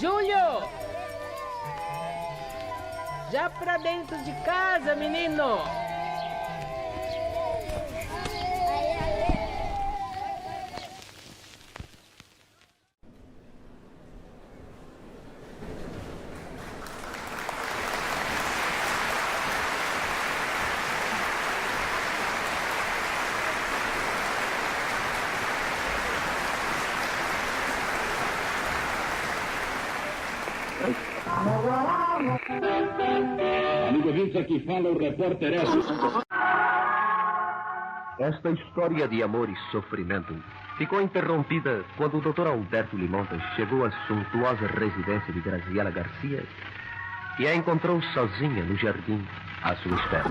Júlio! Já pra dentro de casa, menino! Amigo ouvinte, aqui fala o repórter Edson. Esta história de amor e sofrimento ficou interrompida quando o Dr. Alberto Limontas chegou à suntuosa residência de Graziela Garcia e a encontrou sozinha no jardim à sua espera.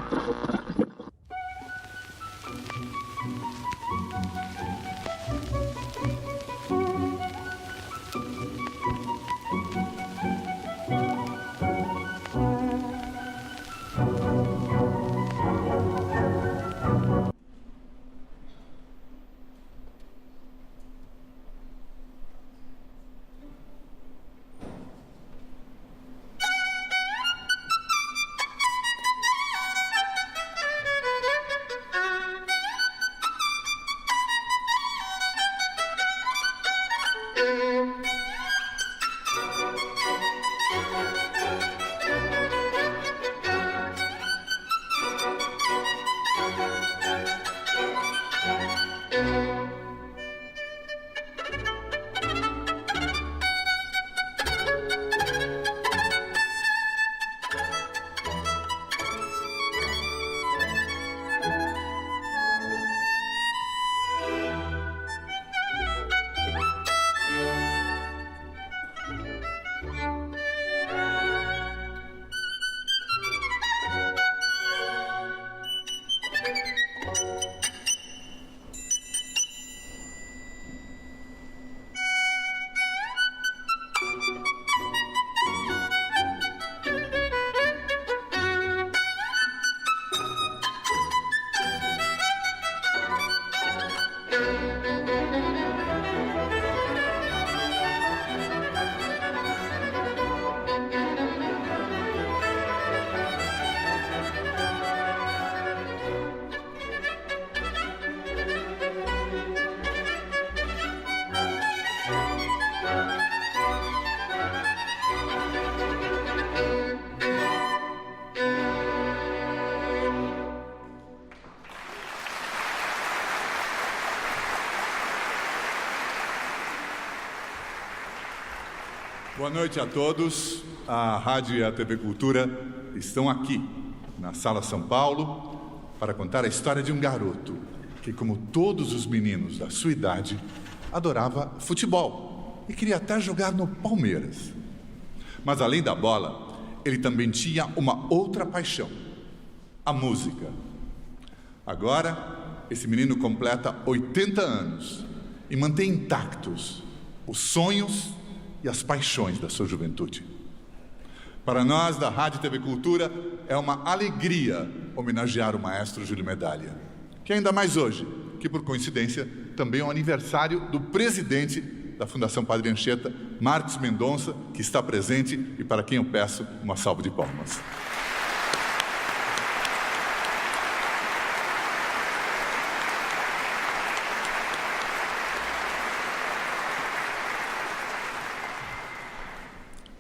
Boa noite a todos. A Rádio e a TV Cultura estão aqui, na Sala São Paulo, para contar a história de um garoto que, como todos os meninos da sua idade, adorava futebol e queria até jogar no Palmeiras. Mas, além da bola, ele também tinha uma outra paixão: a música. Agora, esse menino completa 80 anos e mantém intactos os sonhos e as paixões da sua juventude. Para nós, da Rádio e TV Cultura, é uma alegria homenagear o maestro Júlio Medalha, que ainda mais hoje, que por coincidência, também é o aniversário do presidente da Fundação Padre Anchieta, Marcos Mendonça, que está presente e para quem eu peço uma salva de palmas.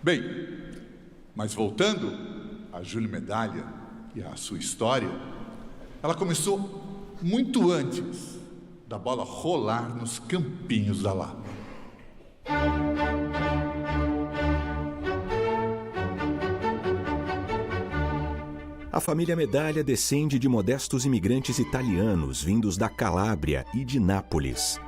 Bem, mas voltando a Júlio Medalha e a sua história, ela começou muito antes da bola rolar nos campinhos da Lapa. A família Medalha descende de modestos imigrantes italianos vindos da Calábria e de Nápoles.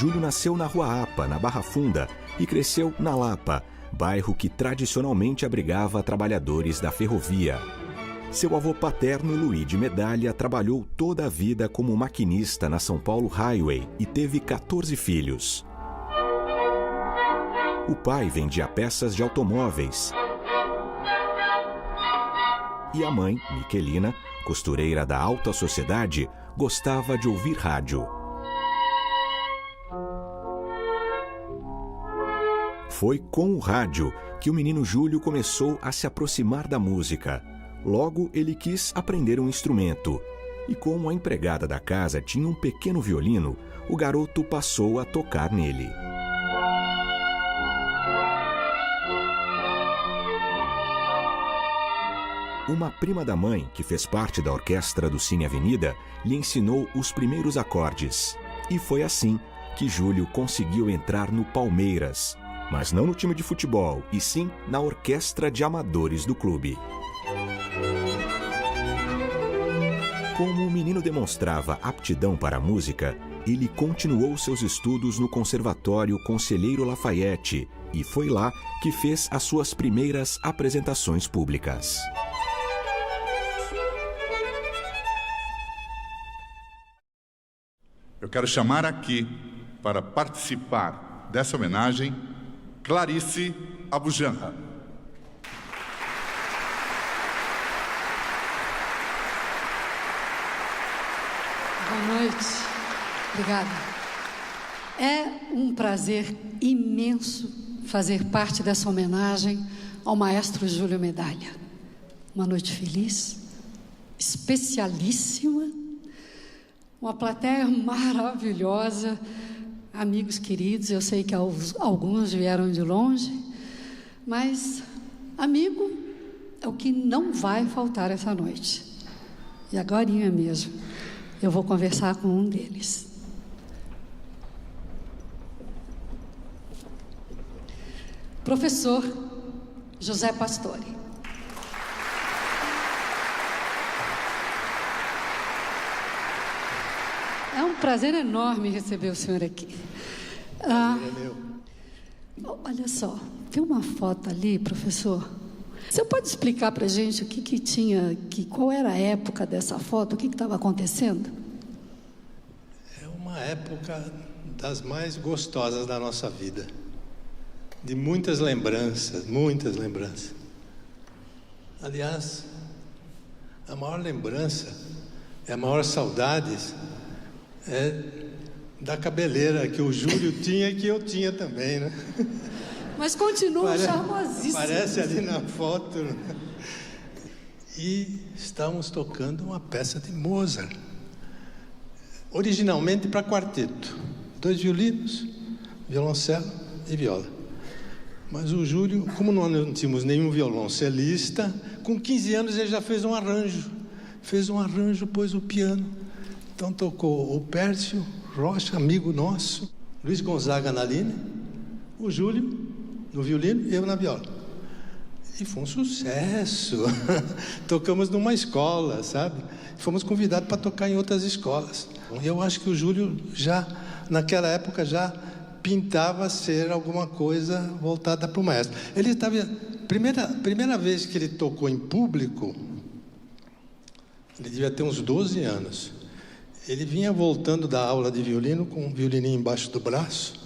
Júlio nasceu na Rua Apa, na Barra Funda, e cresceu na Lapa, bairro que tradicionalmente abrigava trabalhadores da ferrovia. Seu avô paterno, Luigi Medaglia, trabalhou toda a vida como maquinista na São Paulo Highway e teve 14 filhos. O pai vendia peças de automóveis. E a mãe, Michelina, costureira da alta sociedade, gostava de ouvir rádio. Foi com o rádio que o menino Júlio começou a se aproximar da música. Logo, ele quis aprender um instrumento. E como a empregada da casa tinha um pequeno violino, o garoto passou a tocar nele. Uma prima da mãe, que fez parte da orquestra do Cine Avenida, lhe ensinou os primeiros acordes. E foi assim que Júlio conseguiu entrar no Palmeiras, mas não no time de futebol, e sim na orquestra de amadores do clube. Como o menino demonstrava aptidão para a música, ele continuou seus estudos no Conservatório Conselheiro Lafayette e foi lá que fez as suas primeiras apresentações públicas. Eu quero chamar aqui para participar dessa homenagem Clarice Abujanra. Boa noite. Obrigada. É um prazer imenso fazer parte dessa homenagem ao maestro Júlio Medaglia. Uma noite feliz, especialíssima, uma plateia maravilhosa, amigos queridos, eu sei que alguns vieram de longe, mas amigo é o que não vai faltar essa noite. E agorinha mesmo, eu vou conversar com um deles. Professor José Pastore. É um prazer enorme receber o senhor aqui. Olha só, tem uma foto ali, professor. Você pode explicar para a gente o que tinha, qual era a época dessa foto, o que estava acontecendo? É uma época das mais gostosas da nossa vida, de muitas lembranças, muitas lembranças. Aliás, a maior lembrança, a maior saudade é da cabeleira que o Júlio tinha e que eu tinha também, né? Mas continua charmosíssimo. Parece ali na foto. Né? E estávamos tocando uma peça de Mozart, originalmente para quarteto, 2 violinos, violoncelo e viola. Mas o Júlio, como nós não tínhamos nenhum violoncelista, com 15 anos ele já fez um arranjo. Pôs o piano. Então tocou o Pércio Rocha, amigo nosso, Luiz Gonzaga na linha, o Júlio no violino e eu na viola. E foi um sucesso. Tocamos numa escola, sabe? Fomos convidados para tocar em outras escolas. E eu acho que o Júlio já, naquela época, já pintava ser alguma coisa voltada para o maestro. Ele estava... Primeira vez que ele tocou em público, ele devia ter uns 12 anos. Ele vinha voltando da aula de violino com um violininho embaixo do braço.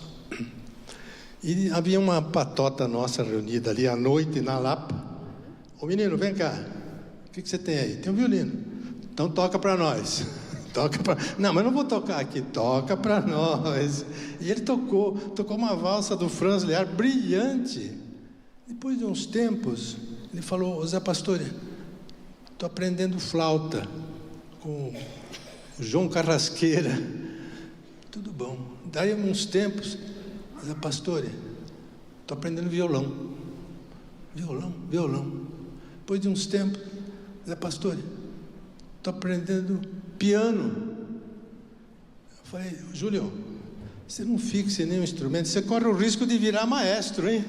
E havia uma patota nossa reunida ali à noite na Lapa. Ô menino, vem cá. O que você tem aí? Tem um violino. Então toca para nós. Não, mas não vou tocar aqui. Toca para nós. E ele tocou uma valsa do Franz Lehár brilhante. Depois de uns tempos, ele falou: Zé Pastore, estou aprendendo flauta com o João Carrasqueira. Tudo bom. Daí uns tempos, Zé Pastore, estou aprendendo violão. Violão. Depois de uns tempos, Zé Pastore, estou aprendendo piano. Eu falei: Júlio, você não fixa em nenhum instrumento, você corre o risco de virar maestro, hein?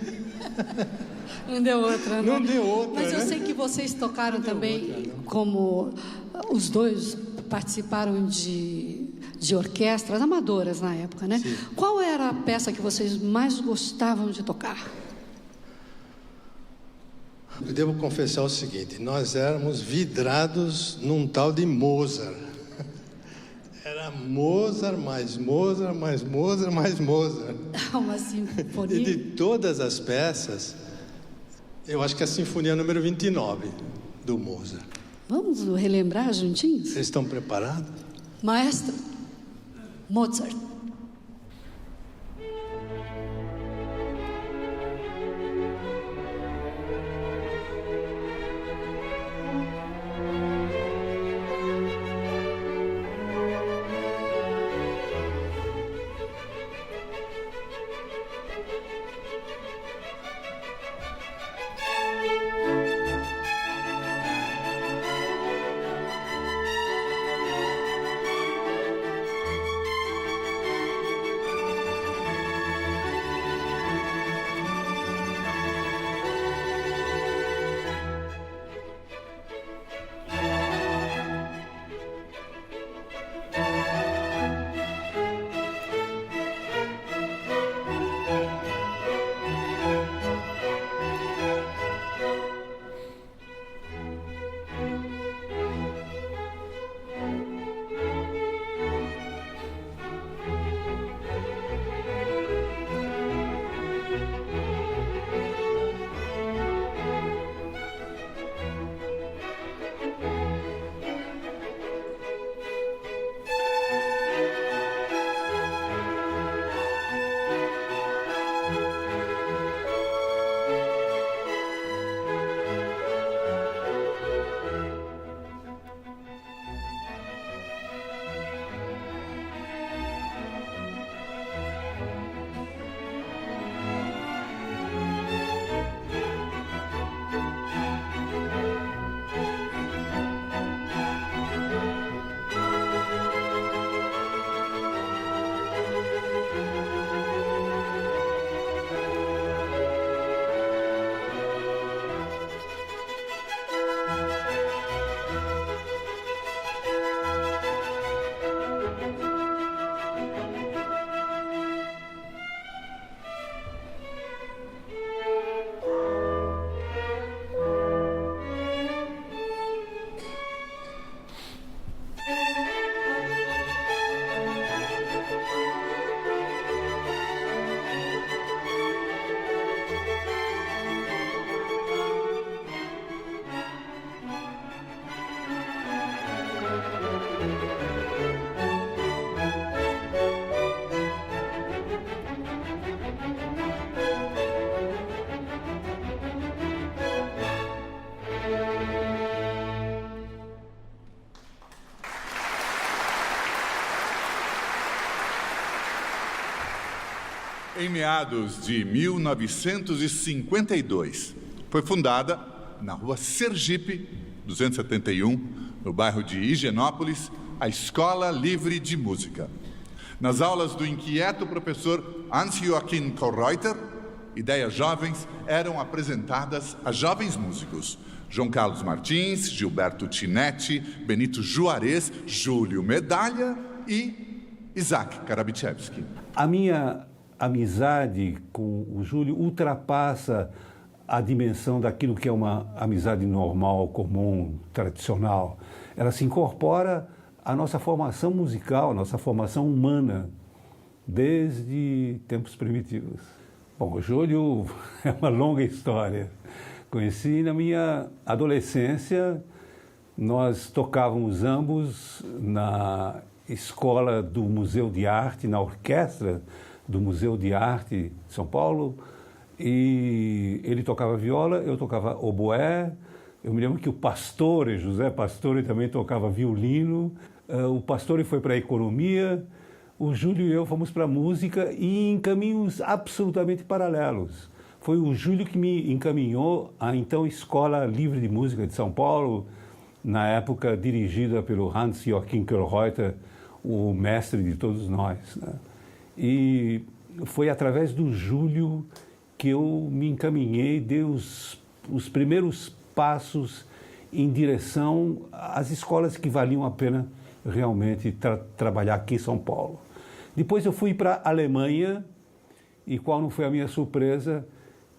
Não deu outra, né? Não deu outra, Mas eu né? sei que vocês tocaram também, como os dois participaram de orquestras amadoras na época, né? Sim. Qual era a peça que vocês mais gostavam de tocar? eu devo confessar o seguinte: nós éramos vidrados num tal de Mozart. Era Mozart, mais Mozart, mais Mozart, mais Mozart. Uma sinfonia. E de todas as peças, eu acho que é a Sinfonia número 29 do Mozart. Vamos relembrar juntinhos? Vocês estão preparados? Maestro, Mozart. Em meados de 1952, foi fundada na rua Sergipe, 271, no bairro de Higienópolis, a Escola Livre de Música. Nas aulas do inquieto professor Hans-Joachim Kollreuter, ideias jovens eram apresentadas a jovens músicos. João Carlos Martins, Gilberto Tinetti, Benito Juarez, Júlio Medalha e Isaac Karabichevski. A minha amizade com o Júlio ultrapassa a dimensão daquilo que é uma amizade normal, comum, tradicional. Ela se incorpora à nossa formação musical, à nossa formação humana, desde tempos primitivos. Bom, o Júlio é uma longa história. Conheci na minha adolescência, nós tocávamos ambos na escola do Museu de Arte, na orquestra do Museu de Arte de São Paulo, e ele tocava viola, eu tocava oboé. Eu me lembro que o Pastore, José Pastore, também tocava violino. O Pastore foi para a economia, o Júlio e eu fomos para a música, e em caminhos absolutamente paralelos. Foi o Júlio que me encaminhou à então Escola Livre de Música de São Paulo, na época dirigida pelo Hans-Joachim Kollreuter, o mestre de todos nós, né? E foi através do Júlio que eu me encaminhei, dei os primeiros passos em direção às escolas que valiam a pena realmente trabalhar aqui em São Paulo. Depois eu fui para a Alemanha, e qual não foi a minha surpresa,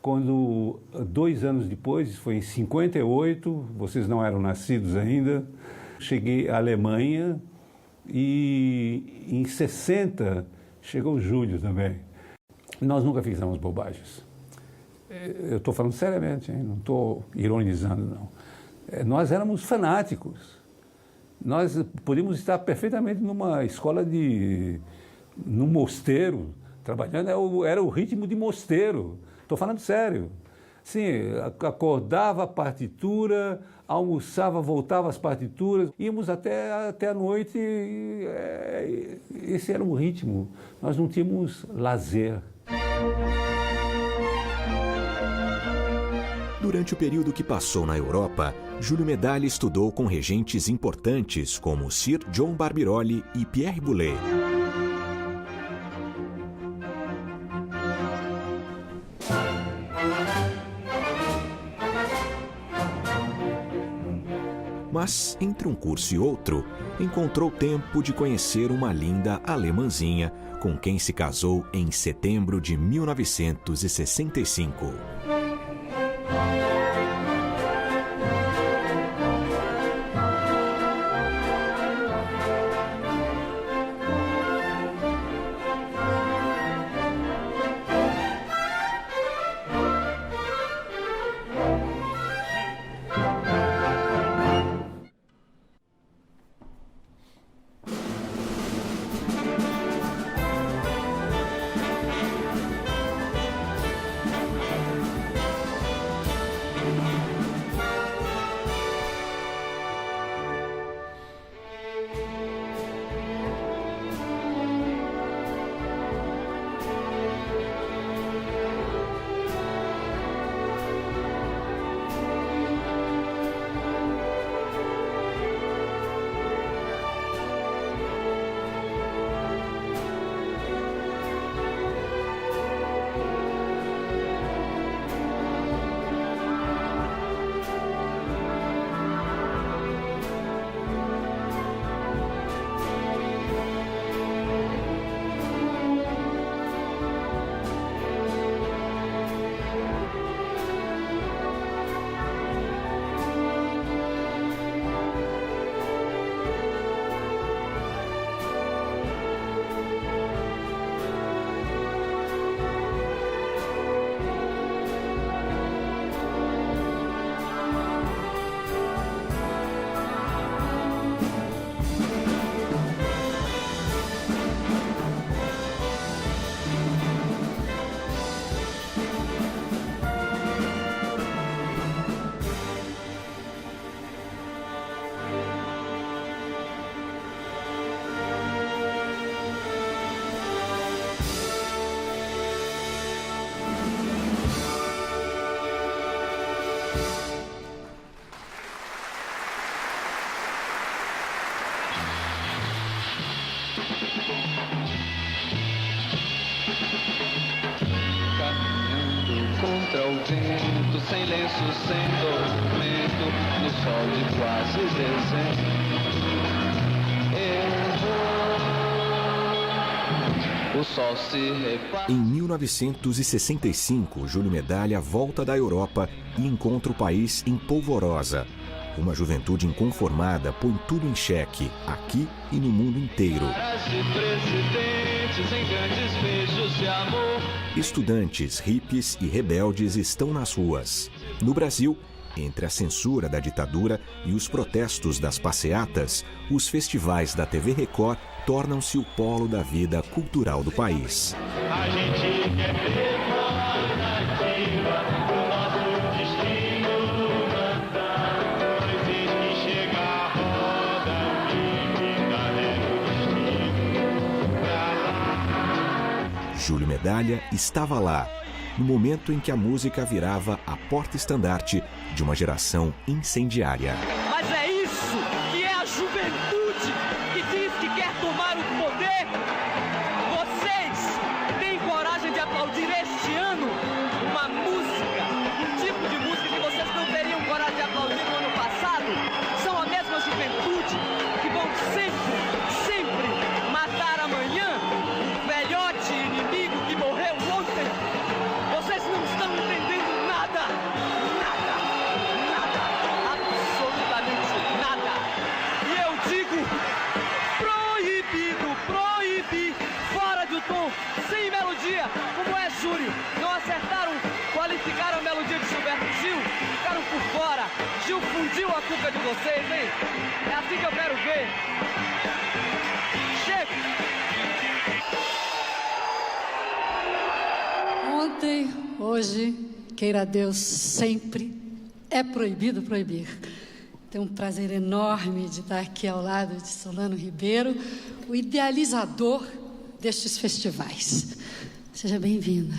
quando 2 anos depois, isso foi em 58, vocês não eram nascidos ainda, cheguei à Alemanha e em 60 chegou o Júlio também. Nós nunca fizemos bobagens. Eu estou falando seriamente, hein? Não estou ironizando, não. Nós éramos fanáticos. Nós podíamos estar perfeitamente numa escola num mosteiro, trabalhando, era o ritmo de mosteiro. Estou falando sério. Sim, acordava a partitura, almoçava, voltava às partituras, íamos até a noite, esse era o ritmo. Nós não tínhamos lazer. Durante o período que passou na Europa, Júlio Medalha estudou com regentes importantes como Sir John Barbirolli e Pierre Boulez. Mas, entre um curso e outro, encontrou tempo de conhecer uma linda alemãzinha com quem se casou em setembro de 1965. Contra o vento, sem lenço, sem documento, no sol de quase dezembro. O sol se reparte. Em 1965, Júlio Medalha volta da Europa e encontra o país em polvorosa. Uma juventude inconformada põe tudo em xeque, aqui e no mundo inteiro. Estudantes, hippies e rebeldes estão nas ruas. No Brasil, entre a censura da ditadura e os protestos das passeatas, os festivais da TV Record tornam-se o polo da vida cultural do país. A gente quer ver alternativa pro nosso destino cantar. Depois que chega a roda, vive carrega o destino pra lá. Júlio Medalha estava lá, no momento em que a música virava a porta-estandarte de uma geração incendiária. Mas é isso que é a juventude que diz que quer tomar o poder. Vocês têm coragem de aplaudir este ano uma música, um tipo de música que vocês não teriam coragem de aplaudir no ano passado? São a mesma juventude que vão sempre, sempre matar amanhã o velhote inimigo que morreu ontem. Vocês não estão entendendo. sumiu a cuca de vocês, hein? É assim que eu quero ver. Chega! Ontem, hoje, queira Deus, sempre, é proibido proibir. Tenho um prazer enorme de estar aqui ao lado de Solano Ribeiro, o idealizador destes festivais. Seja bem-vinda.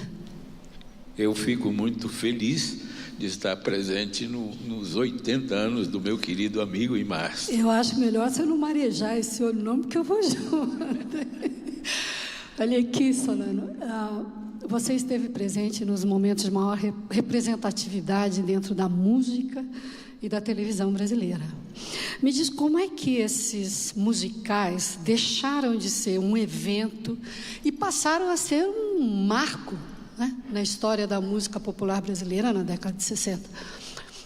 Eu fico muito feliz de estar presente nos 80 anos do meu querido amigo Imárcio. Eu acho melhor você não marejar esse nome, porque eu vou junto. Olha aqui, Solano. Você esteve presente nos momentos de maior representatividade dentro da música e da televisão brasileira. Me diz como é que esses musicais deixaram de ser um evento e passaram a ser um marco, né, na história da música popular brasileira na década de 60.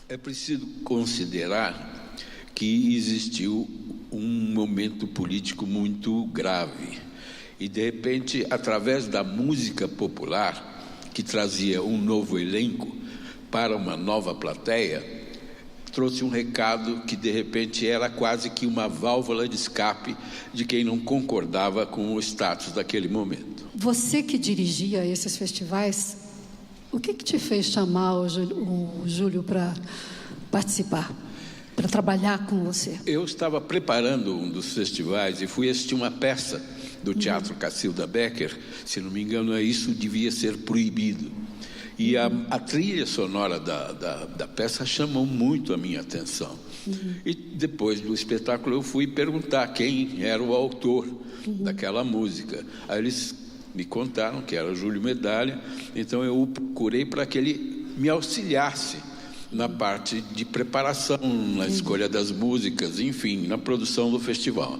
É preciso considerar que existiu um momento político muito grave. E, de repente, através da música popular, que trazia um novo elenco para uma nova plateia, trouxe um recado que, de repente, era quase que uma válvula de escape de quem não concordava com o status daquele momento. Você que dirigia esses festivais, o que te fez chamar o Júlio para participar, para trabalhar com você? Eu estava preparando um dos festivais e fui assistir uma peça do Teatro Cacilda Becker. Se não me engano, isso devia ser proibido. E a trilha sonora da peça chamou muito a minha atenção. E depois do espetáculo eu fui perguntar quem era o autor daquela música. Aí eles me contaram que era Júlio Medalha, então eu o procurei para que ele me auxiliasse na parte de preparação, na escolha das músicas, enfim, na produção do festival.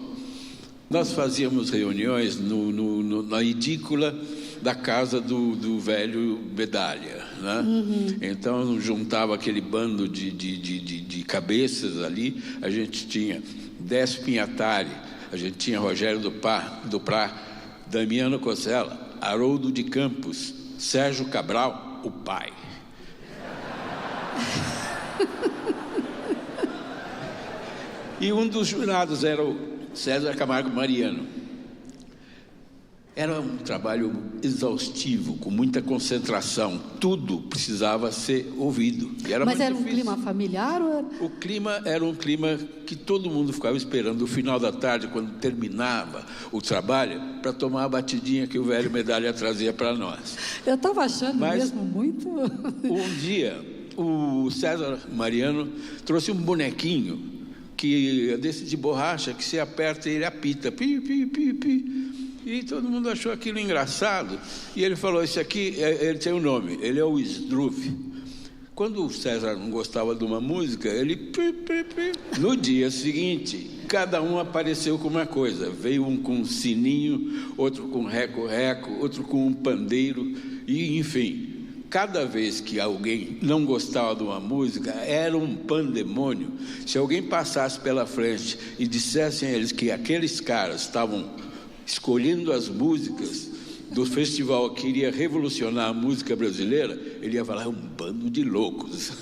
Nós fazíamos reuniões na edícula da casa do velho Medalha, né? Então juntava aquele bando de cabeças ali. A gente tinha Décio Pinhatari, a gente tinha Rogério do Prá, Damiano Cosella, Haroldo de Campos, Sérgio Cabral, o pai. E um dos jurados era o César Camargo Mariano. Era um trabalho exaustivo, com muita concentração. Tudo precisava ser ouvido. Mas era um clima familiar? Ou era... O clima era um clima que todo mundo ficava esperando o final da tarde, quando terminava o trabalho, para tomar a batidinha que o velho Medalha trazia para nós. Eu estava achando mesmo muito... Um dia, o César Mariano trouxe um bonequinho que é desse de borracha, que se aperta e ele apita, pi, pi, pi, pi. E todo mundo achou aquilo engraçado. E ele falou, esse aqui, ele tem um nome, ele é o Struve. Quando o César não gostava de uma música, ele... Pi, pi, pi. No dia seguinte, cada um apareceu com uma coisa. Veio um com um sininho, outro com reco-reco, outro com um pandeiro, e enfim... Cada vez que alguém não gostava de uma música, era um pandemônio. Se alguém passasse pela frente e dissessem a eles que aqueles caras estavam escolhendo as músicas do festival que iria revolucionar a música brasileira, ele ia falar, é um bando de loucos.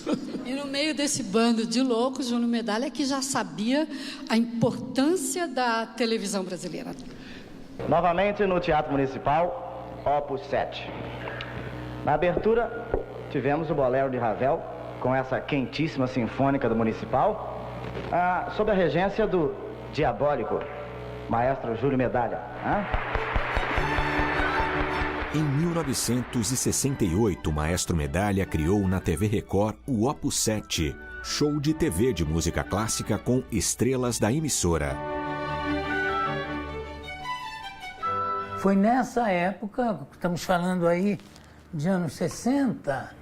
E no meio desse bando de loucos, Júlio Medalha, que já sabia a importância da televisão brasileira. Novamente no Teatro Municipal, Opus 7. Na abertura, tivemos o Bolero de Ravel, com essa quentíssima sinfônica do Municipal, sob a regência do diabólico maestro Júlio Medalha. Em 1968, o maestro Medalha criou na TV Record o Opus 7, show de TV de música clássica com estrelas da emissora. Foi nessa época, estamos falando aí de anos 60,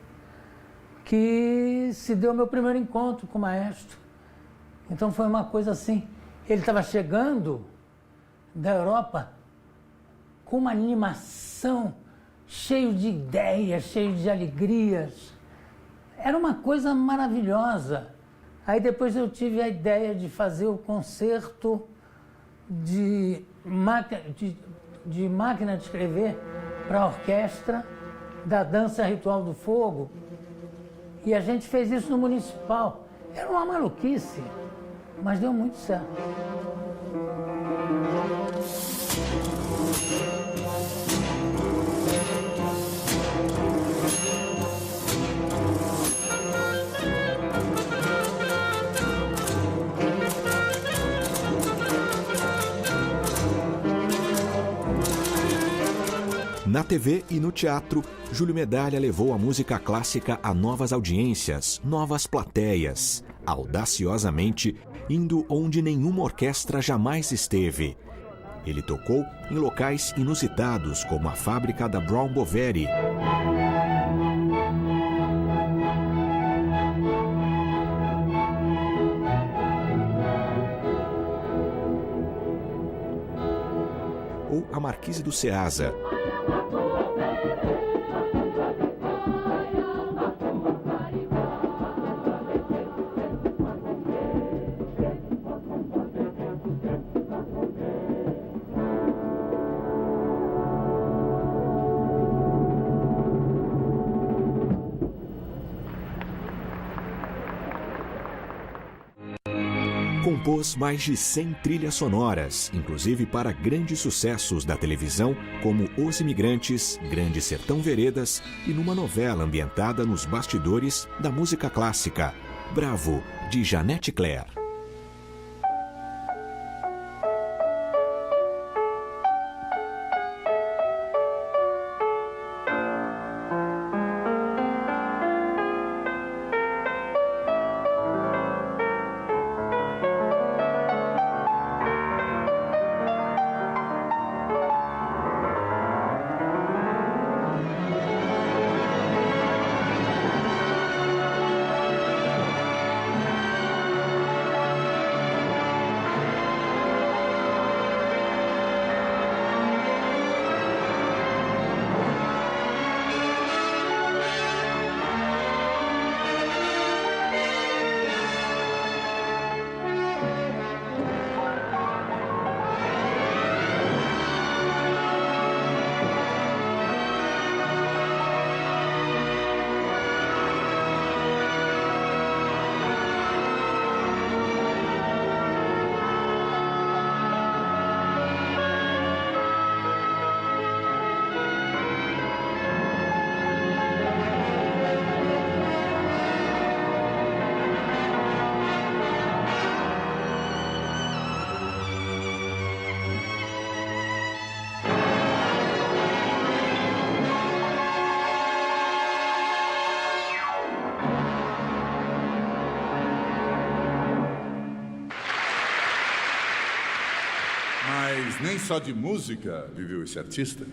que se deu meu primeiro encontro com o maestro. Então foi uma coisa assim, ele estava chegando da Europa com uma animação, cheio de ideias, cheio de alegrias. Era uma coisa maravilhosa. Aí depois eu tive a ideia de fazer o concerto de máquina de escrever para a orquestra da Dança Ritual do Fogo. E a gente fez isso no Municipal. Era uma maluquice, mas deu muito certo. Na TV e no teatro, Júlio Medalha levou a música clássica a novas audiências, novas plateias, audaciosamente indo onde nenhuma orquestra jamais esteve. Ele tocou em locais inusitados, como a fábrica da Brown Boveri. Ou a Marquise do Ceasa. Compôs mais de 100 trilhas sonoras, inclusive para grandes sucessos da televisão, como Os Imigrantes, Grande Sertão Veredas e numa novela ambientada nos bastidores da música clássica, Bravo, de Janete Claire. Mas nem só de música viveu esse artista.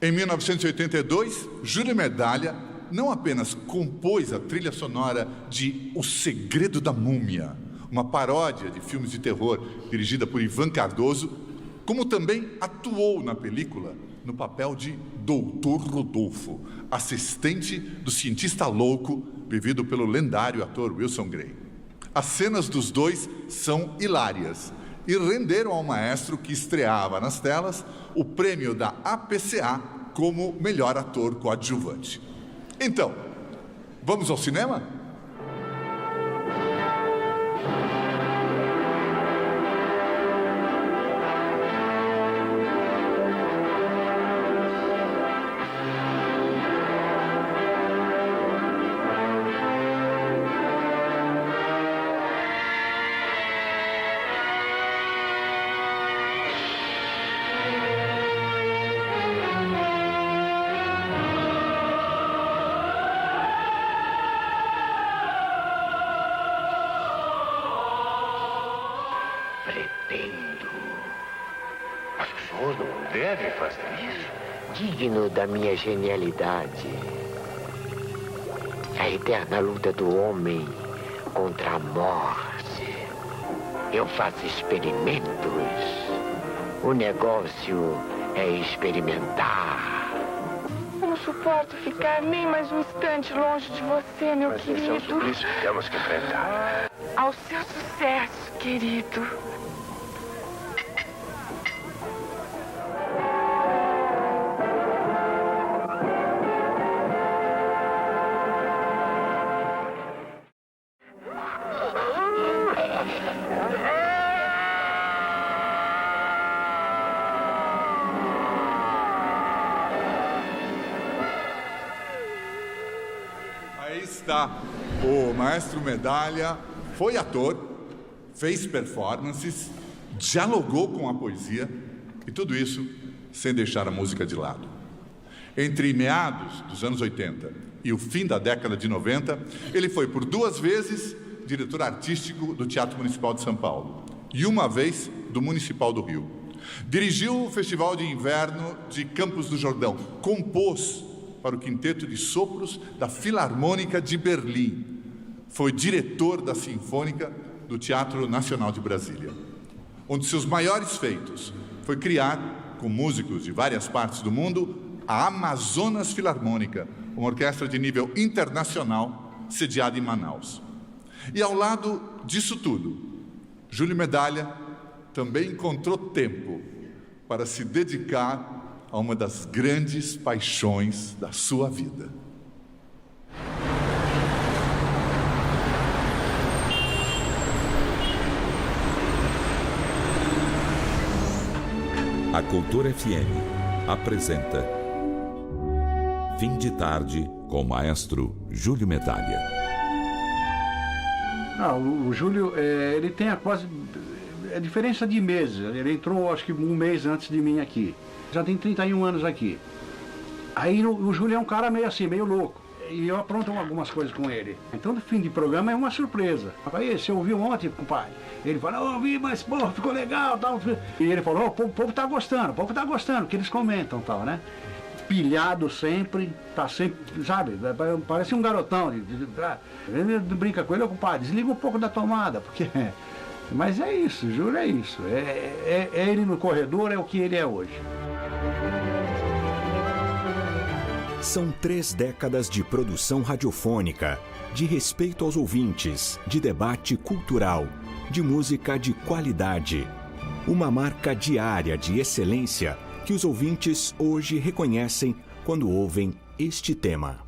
Em 1982, Júlio Medalha não apenas compôs a trilha sonora de O Segredo da Múmia, uma paródia de filmes de terror dirigida por Ivan Cardoso, como também atuou na película no papel de Doutor Rodolfo, assistente do cientista louco vivido pelo lendário ator Wilson Grey. As cenas dos dois são hilárias e renderam ao maestro, que estreava nas telas, o prêmio da APCA como melhor ator coadjuvante. Então, vamos ao cinema? Digno da minha genialidade. A eterna luta do homem contra a morte. Eu faço experimentos. O negócio é experimentar. Eu não suporto ficar nem mais um instante longe de você, meu querido. Esse é um suplício que temos que enfrentar. Ao seu sucesso, querido. está o Maestro Medalha, foi ator, fez performances, dialogou com a poesia e tudo isso sem deixar a música de lado. Entre meados dos anos 80 e o fim da década de 90, ele foi por 2 vezes diretor artístico do Teatro Municipal de São Paulo e uma vez do Municipal do Rio. Dirigiu o Festival de Inverno de Campos do Jordão, compôs para o Quinteto de Sopros da Filarmônica de Berlim. Foi diretor da Sinfônica do Teatro Nacional de Brasília. Um de seus maiores feitos foi criar, com músicos de várias partes do mundo, a Amazonas Filarmônica, uma orquestra de nível internacional sediada em Manaus. E ao lado disso tudo, Júlio Medalha também encontrou tempo para se dedicar a uma das grandes paixões da sua vida. A Cultura FM apresenta Fim de Tarde com o maestro Júlio Medalha. O Júlio, ele tem a quase... É diferença de meses. Ele entrou, acho que 1 mês antes de mim aqui. Já tem 31 anos aqui. Aí o Júlio é um cara meio assim, meio louco. E eu apronto algumas coisas com ele. Então, no fim de programa é uma surpresa. Aí, você ouviu ontem, compadre? Ele falou, ouvi, mas, pô, ficou legal, tal. E ele falou, o povo tá gostando, que eles comentam, tal, né? Pilhado sempre, tá sempre, sabe? Parece um garotão. Ele brinca com ele, compadre, desliga um pouco da tomada, porque... Mas é isso, Júlio, é isso. É ele no corredor, é o que ele é hoje. São 3 décadas de produção radiofônica, de respeito aos ouvintes, de debate cultural, de música de qualidade. Uma marca diária de excelência que os ouvintes hoje reconhecem quando ouvem este tema.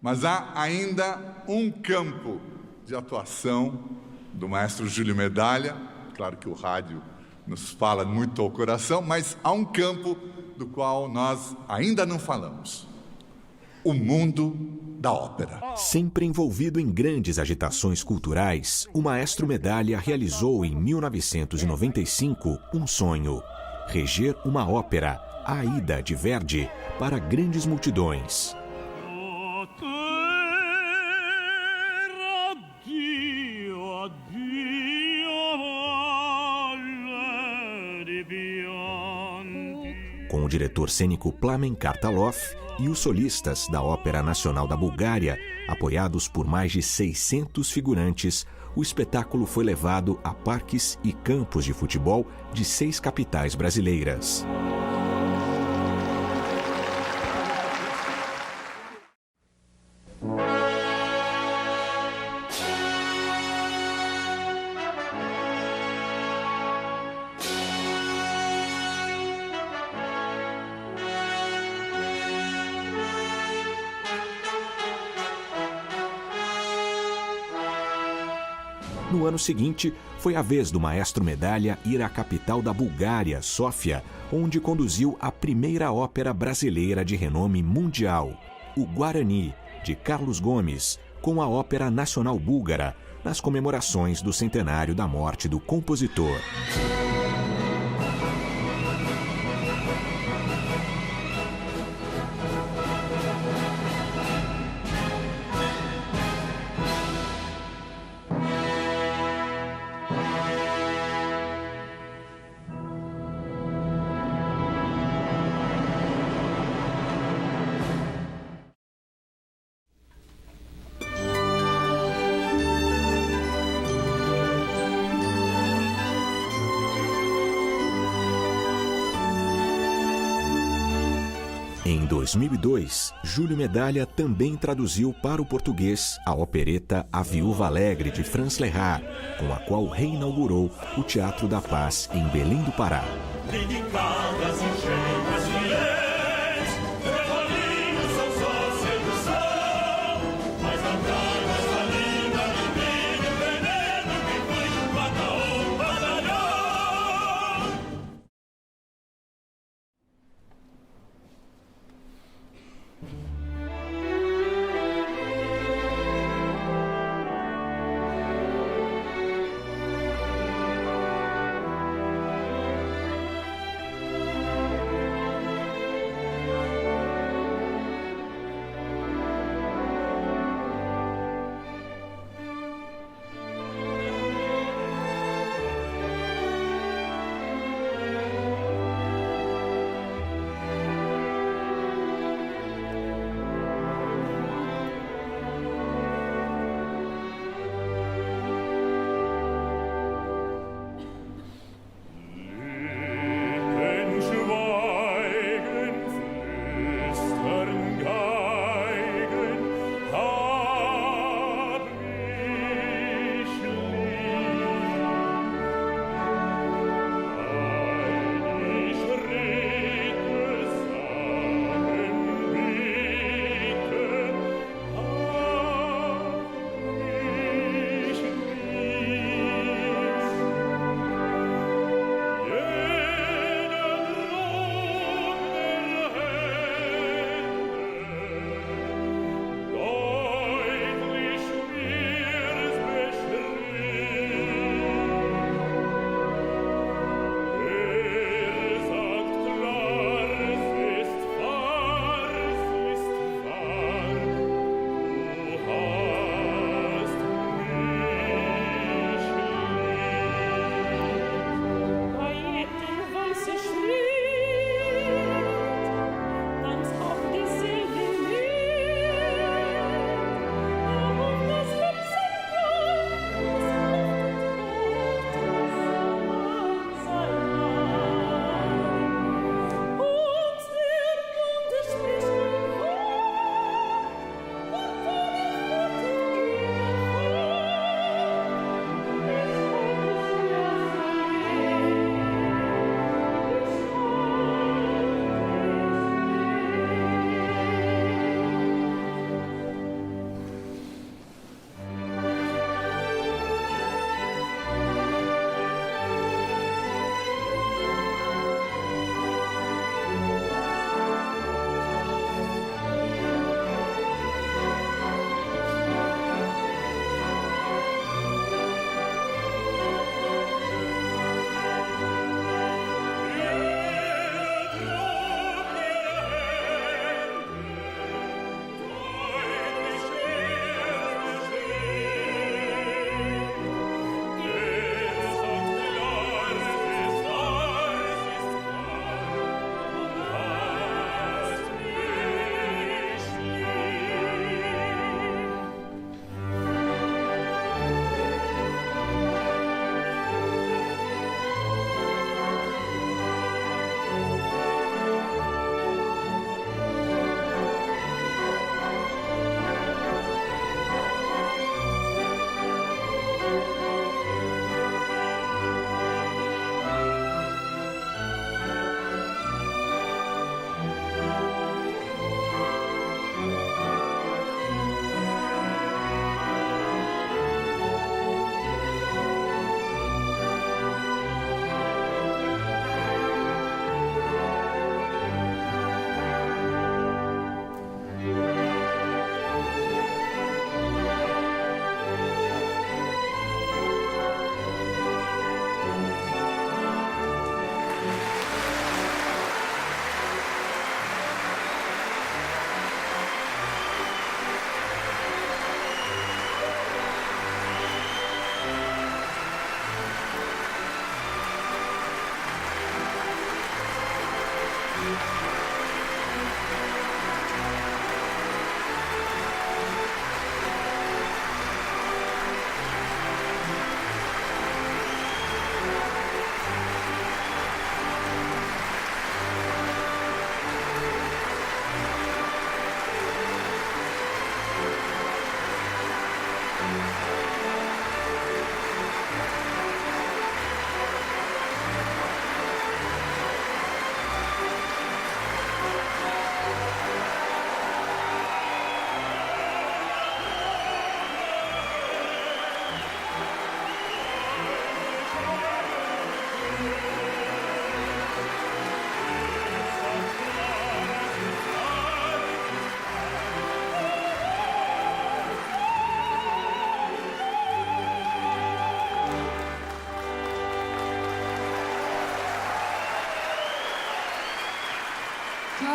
Mas há ainda um campo de atuação do maestro Júlio Medalha. Claro que o rádio nos fala muito ao coração, mas há um campo do qual nós ainda não falamos: o mundo da ópera. Sempre envolvido em grandes agitações culturais, o maestro Medalha realizou em 1995 um sonho: reger uma ópera, a Aida de Verdi, para grandes multidões. Com o diretor cênico Plamen Kartalov e os solistas da Ópera Nacional da Bulgária, apoiados por mais de 600 figurantes, o espetáculo foi levado a parques e campos de futebol de 6 capitais brasileiras. No ano seguinte, foi a vez do maestro Medalha ir à capital da Bulgária, Sófia, onde conduziu a primeira ópera brasileira de renome mundial, o Guarani, de Carlos Gomes, com a Ópera Nacional Búlgara, nas comemorações do centenário da morte do compositor. Em 2002, Júlio Medalha também traduziu para o português a opereta A Viúva Alegre, de Franz Lehár, com a qual reinaugurou o Teatro da Paz em Belém do Pará.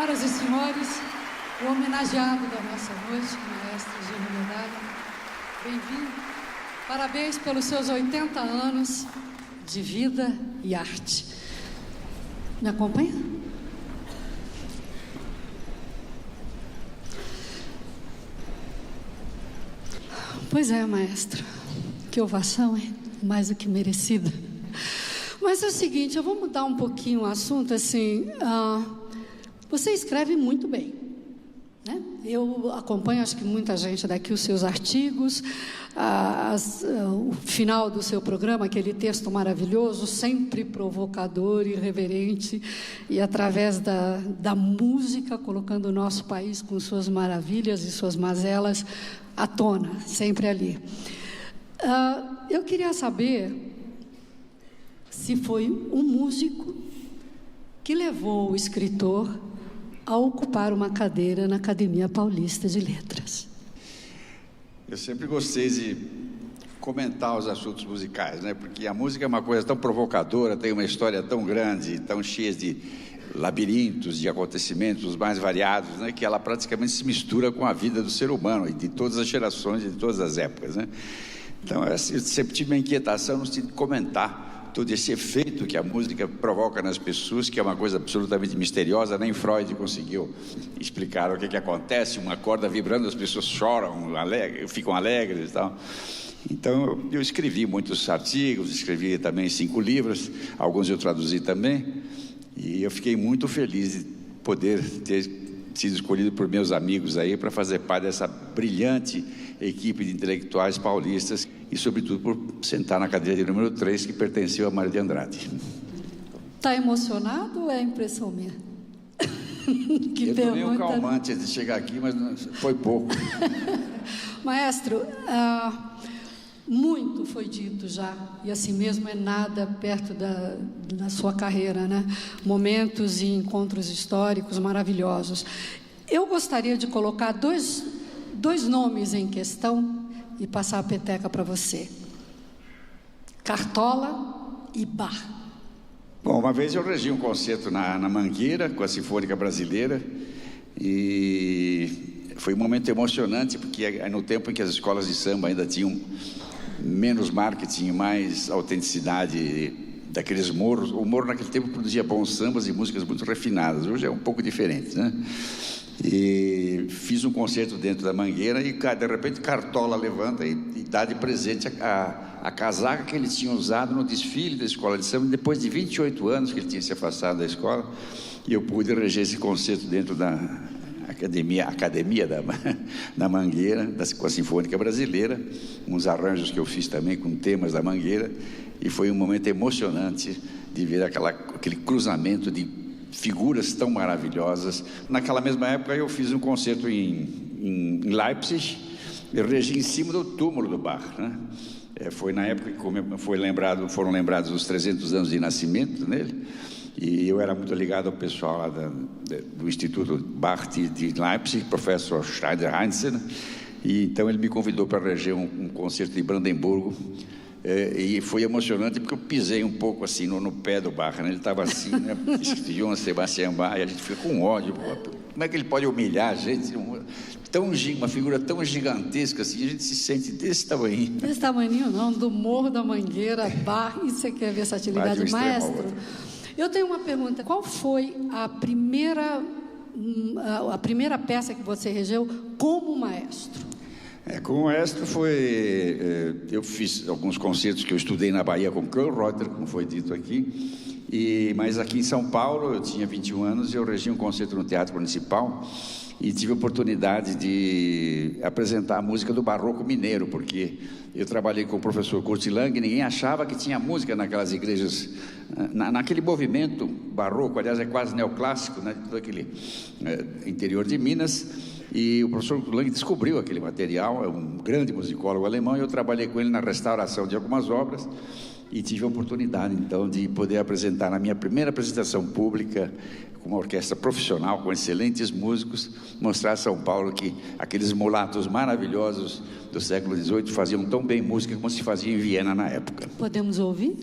Senhoras e senhores, o homenageado da nossa noite, o maestro Júlio Medrado, bem-vindo. Parabéns pelos seus 80 anos de vida e arte. Me acompanha? Pois é, maestro. Que ovação, hein? Mais do que merecida. Mas é o seguinte, eu vou mudar um pouquinho o assunto, assim... Você escreve muito bem, né? Eu acompanho, acho que muita gente daqui, os seus artigos, o final do seu programa, aquele texto maravilhoso, sempre provocador, irreverente, e através da música, colocando o nosso país com suas maravilhas e suas mazelas à tona, sempre ali. Eu queria saber se foi um músico que levou o escritor a ocupar uma cadeira na Academia Paulista de Letras. Eu sempre gostei de comentar os assuntos musicais, né? Porque a música é uma coisa tão provocadora, tem uma história tão grande, tão cheia de labirintos, de acontecimentos mais variados, né? Que ela praticamente se mistura com a vida do ser humano e de todas as gerações e de todas as épocas, né? Então, eu sempre tive uma inquietação no sentido de comentar todo esse efeito que a música provoca nas pessoas, que é uma coisa absolutamente misteriosa, nem Freud conseguiu explicar o que acontece, uma corda vibrando, as pessoas choram, ficam alegres e tal. Então, eu escrevi muitos artigos, escrevi também 5 livros, alguns eu traduzi também, e eu fiquei muito feliz de poder ter sido escolhido por meus amigos aí para fazer parte dessa brilhante equipe de intelectuais paulistas e, sobretudo, por sentar na cadeira de número 3, que pertenceu a Mário de Andrade. Está emocionado ou é impressão minha? Eu tomei um calmante antes de chegar aqui, mas foi pouco. Maestro, muito foi dito já, e assim mesmo é nada perto da sua carreira, né? Momentos e encontros históricos maravilhosos. Eu gostaria de colocar dois nomes em questão e passar a peteca para você. Cartola e Bach. Bom, uma vez eu regi um concerto na Mangueira, com a Sinfônica Brasileira, e foi um momento emocionante, porque no tempo em que as escolas de samba ainda tinham menos marketing, mais autenticidade daqueles morros. O morro naquele tempo produzia bons sambas e músicas muito refinadas. Hoje é um pouco diferente, né? E fiz um concerto dentro da Mangueira e de repente Cartola levanta e dá de presente a casaca que ele tinha usado no desfile da escola de samba depois de 28 anos que ele tinha se afastado da escola, e eu pude reger esse concerto dentro da academia da Mangueira, com a Sinfônica Brasileira, uns arranjos que eu fiz também com temas da Mangueira, e foi um momento emocionante de ver aquele cruzamento de figuras tão maravilhosas. Naquela mesma época eu fiz um concerto em Leipzig, eu regi em cima do túmulo do Bach, né? Foi na época que foram lembrados os 300 anos de nascimento nele, e eu era muito ligado ao pessoal lá do Instituto Bach de Leipzig, professor Schneider-Heinzen, e então ele me convidou para reger um concerto de Brandemburgo, e foi emocionante porque eu pisei um pouco assim no pé do Bach, né? Ele estava assim, né? Johann Sebastian Bach, e a gente fica com ódio. Como é que ele pode humilhar a gente? Uma figura tão gigantesca assim, a gente se sente desse tamanho. Desse tamanho não, do Morro da Mangueira, Bach, isso aqui é versatilidade. Maestro, eu tenho uma pergunta. Qual foi a primeira peça que você regeu como maestro? Como maestro eu fiz alguns concertos que eu estudei na Bahia com Kölreuter, como foi dito aqui, mas aqui em São Paulo eu tinha 21 anos e eu regi um concerto no Teatro Municipal e tive a oportunidade de apresentar a música do Barroco Mineiro, porque eu trabalhei com o professor Kurt Lang e ninguém achava que tinha música naquelas igrejas, naquele movimento barroco, aliás é quase neoclássico, né, todo aquele interior de Minas. E o professor Lang descobriu aquele material, é um grande musicólogo alemão, e eu trabalhei com ele na restauração de algumas obras e tive a oportunidade, então, de poder apresentar na minha primeira apresentação pública, com uma orquestra profissional, com excelentes músicos, mostrar a São Paulo que aqueles mulatos maravilhosos do século XVIII faziam tão bem música como se fazia em Viena na época. Podemos ouvir?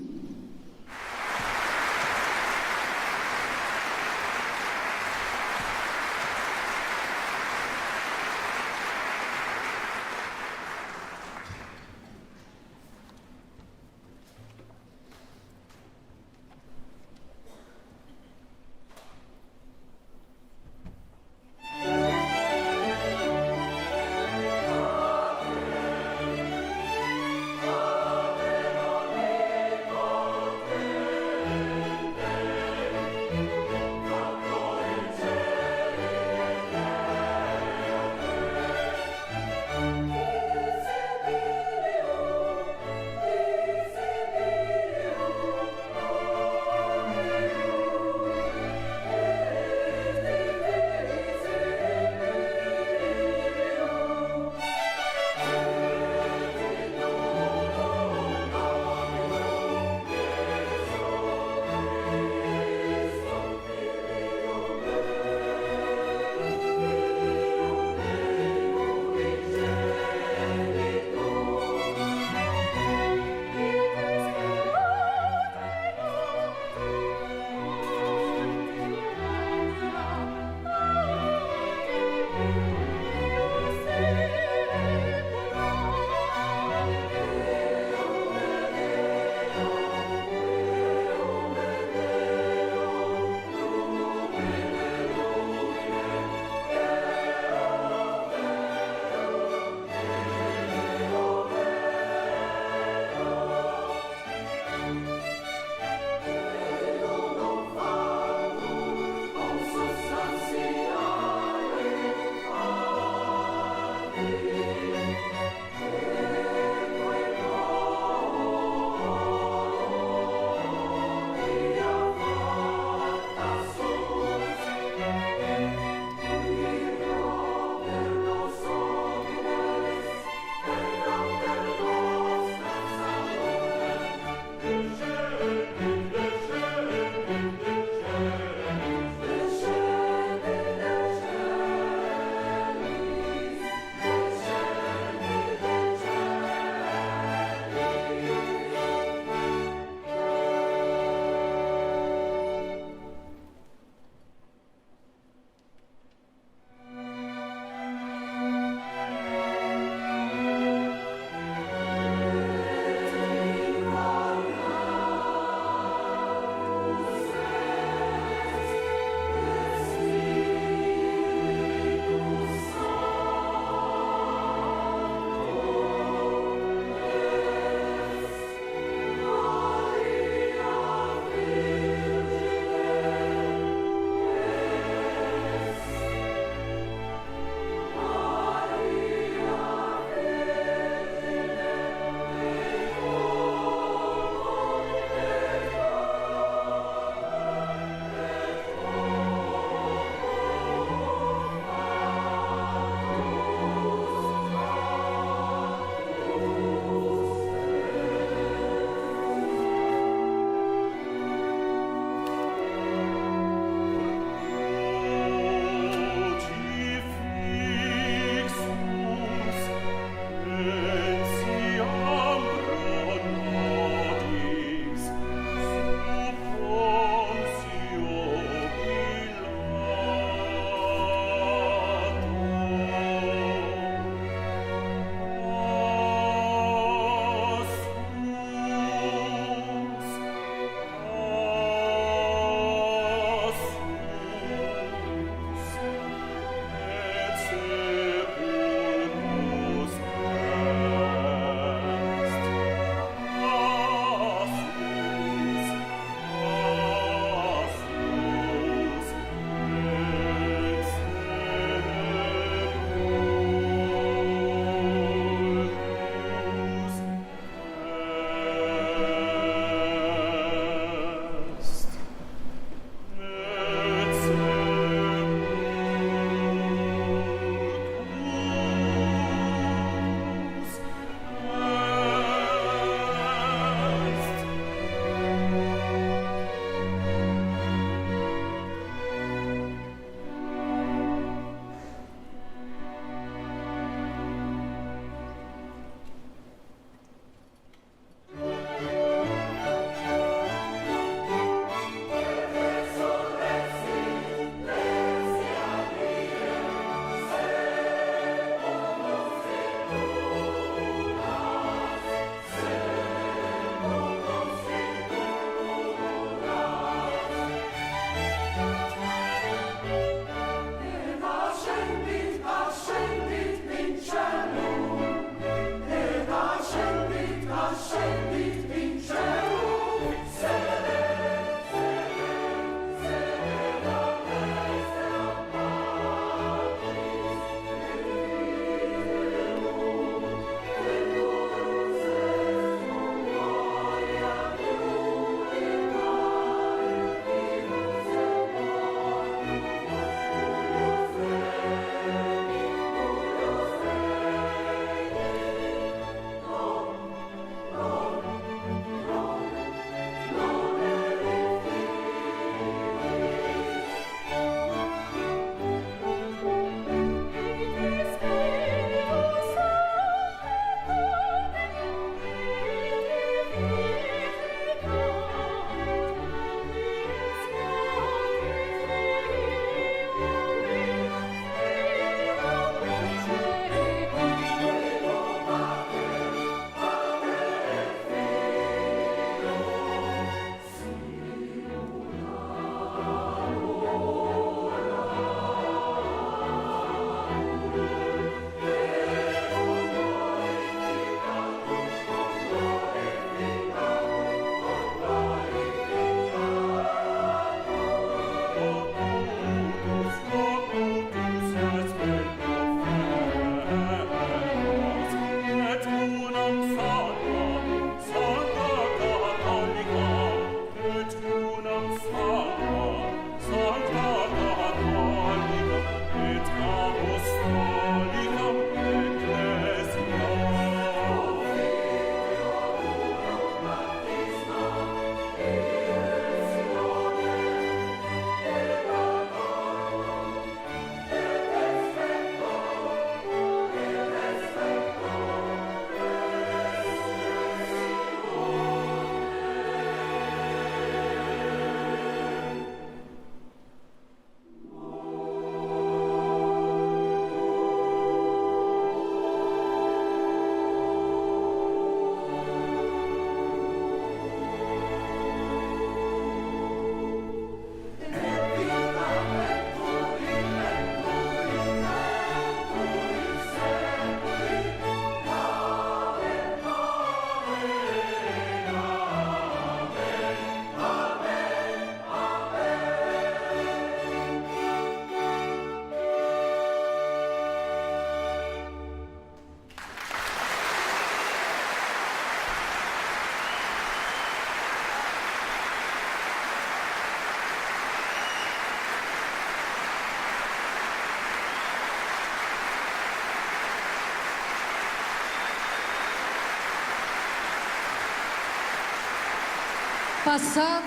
Passado,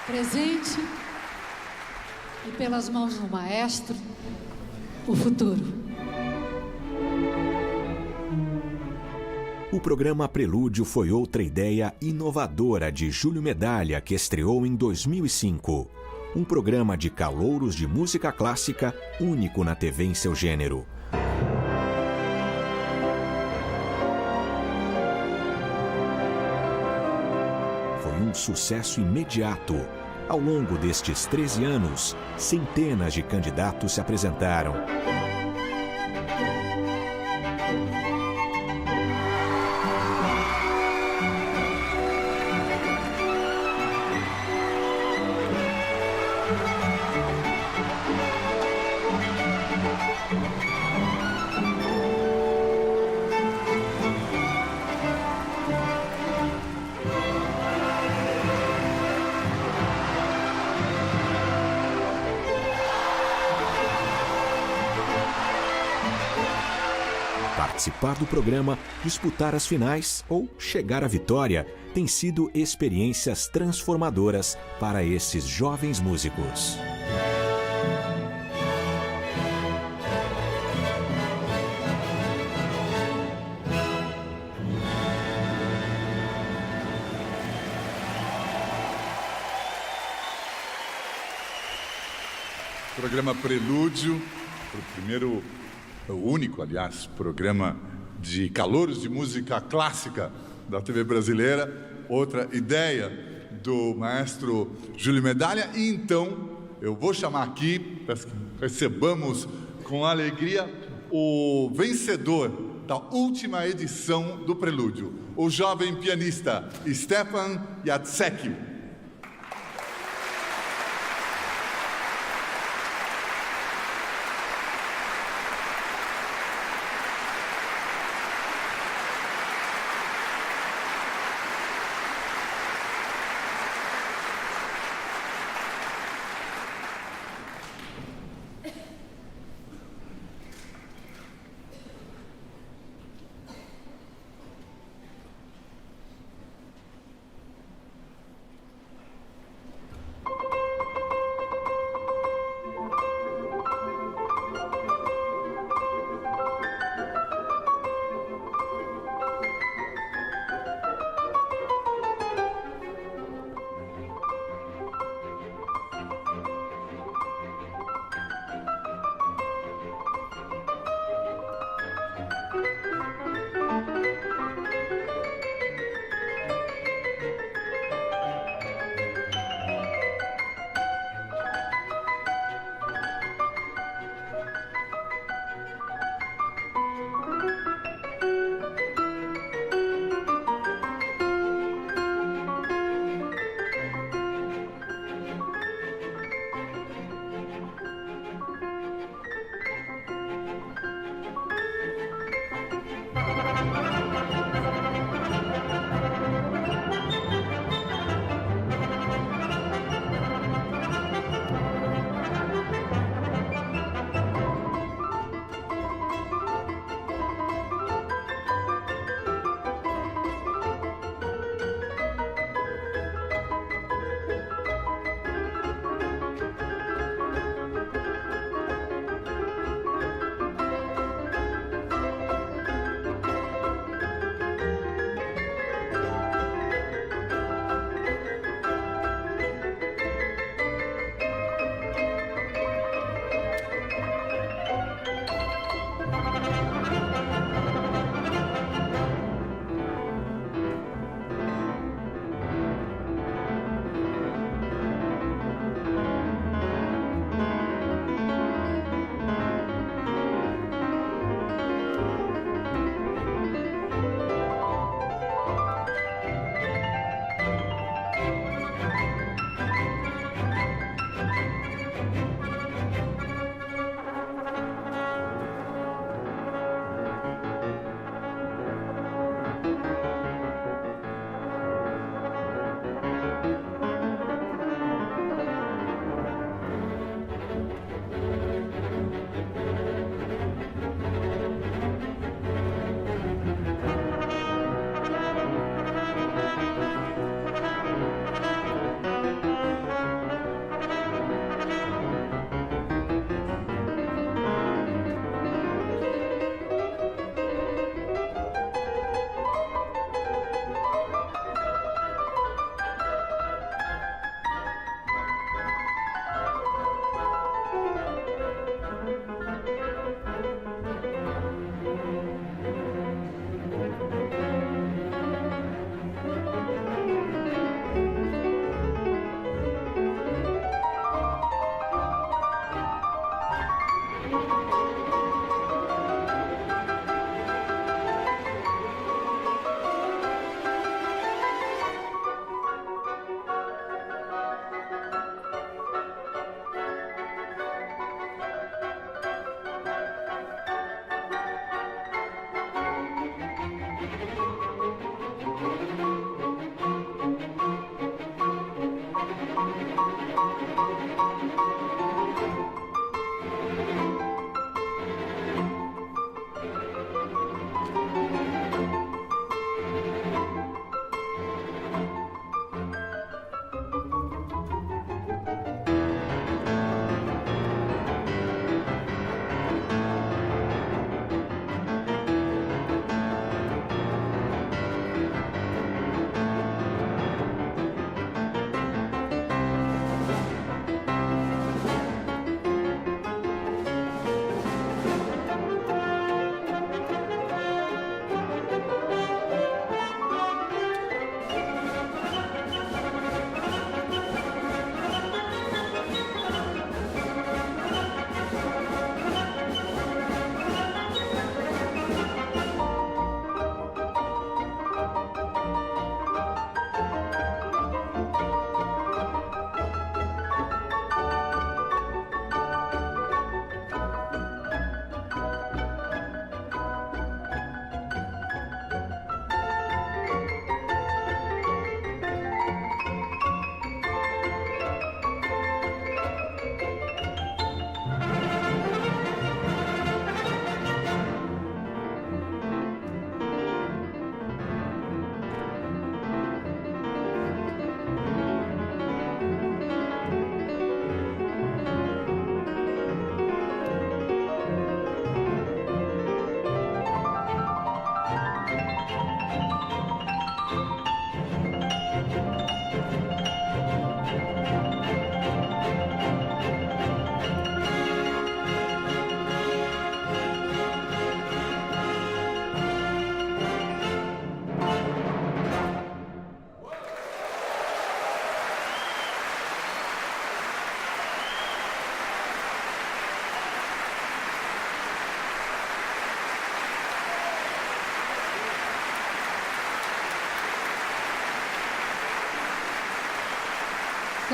presente e pelas mãos do maestro, o futuro. O programa Prelúdio foi outra ideia inovadora de Júlio Medalha, que estreou em 2005. Um programa de calouros de música clássica único na TV em seu gênero. Foi um sucesso imediato. Ao longo destes 13 anos, centenas de candidatos se apresentaram. Participar do programa, disputar as finais ou chegar à vitória tem sido experiências transformadoras para esses jovens músicos. Programa Prelúdio, o único, aliás, programa de calouros de música clássica da TV brasileira, outra ideia do maestro Júlio Medalha. E então, eu vou chamar aqui, para que recebamos com alegria, o vencedor da última edição do Prelúdio, o jovem pianista Stefan Jacek.